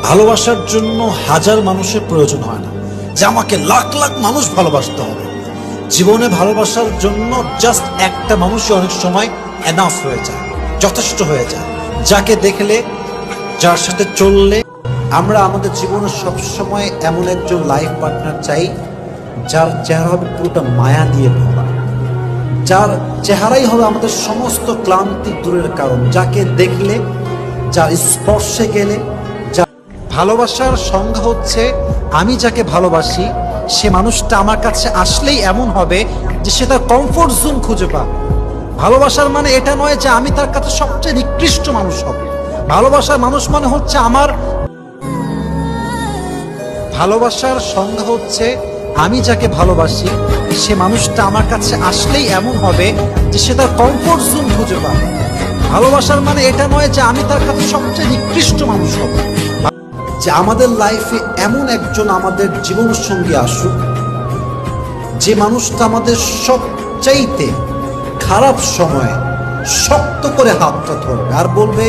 ভালোবাসার জন্য হাজার মানুষের প্রয়োজন হয় না যে আমাকে লাখ লাখ মানুষ ভালোবাসতে হবে। জীবনে ভালোবাসার জন্য জাস্ট একটা মানুষই অনেক সময় এনাফ হয়ে যায়, যথেষ্ট হয়ে যায়। যাকে দেখলে, যার সাথে চললে আমরা আমাদের জীবনে সবসময় এমন একজন লাইফ পার্টনার চাই যার চেহারা হবে পুরোটা মায়া দিয়ে ভরা, যার চেহারাই হবে আমাদের সমস্ত ক্লান্তি দূরের কারণ, যাকে দেখলে, যার স্পর্শে গেলে। ভালোবাসার সংজ্ঞা হচ্ছে আমি যাকে ভালোবাসি সে মানুষটা আমার কাছে আসলেই এমন হবে যে সে তার কমফোর্ট জোন খুঁজে পাবে। ভালোবাসার মানে এটা নয় যে আমি তার কাছে সবচেয়ে নিকৃষ্ট মানুষ হব। ভালোবাসার মানুষ মানে হচ্ছে ভালোবাসার সংজ্ঞা হচ্ছে আমি যাকে ভালোবাসি সে মানুষটা আমার কাছে আসলেই এমন হবে যে সে তার কমফোর্ট জোন খুঁজে পাবে। ভালোবাসার মানে এটা নয় যে আমি তার কাছে সবচেয়ে নিকৃষ্ট মানুষ হব। যে আমাদের লাইফে এমন একজন আমাদের জীবন সঙ্গী আসুক যে মানুষটা আমাদের সবচাইতে খারাপ সময়ে শক্ত করে হাতটা ধরবে আর বলবে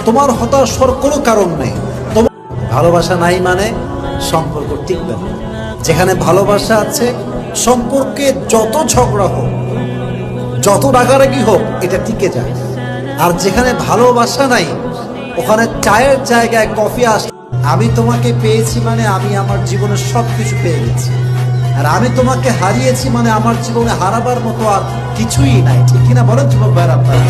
তোমার হতাশ হওয়ার কোনো কারণ নেই। তোমার ভালোবাসা নাই মানে সম্পর্ক টিকবে না। যেখানে ভালোবাসা আছে সম্পর্কে যত ঝগড়া হোক, যত রাগারাগি হোক, এটা টিকে যায়। আর যেখানে ভালোবাসা নাই ওখানে চায়ের জায়গায় কফি আসে। আমি তোমাকে পেয়েছি মানে আমি আমার জীবনের সবকিছু পেয়ে গেছি, আর আমি তোমাকে হারিয়েছি মানে আমার জীবনে হারাবার মতো আর কিছুই নাই। ঠিক কিনা বলেন যুবক ভাইরা আপনারা?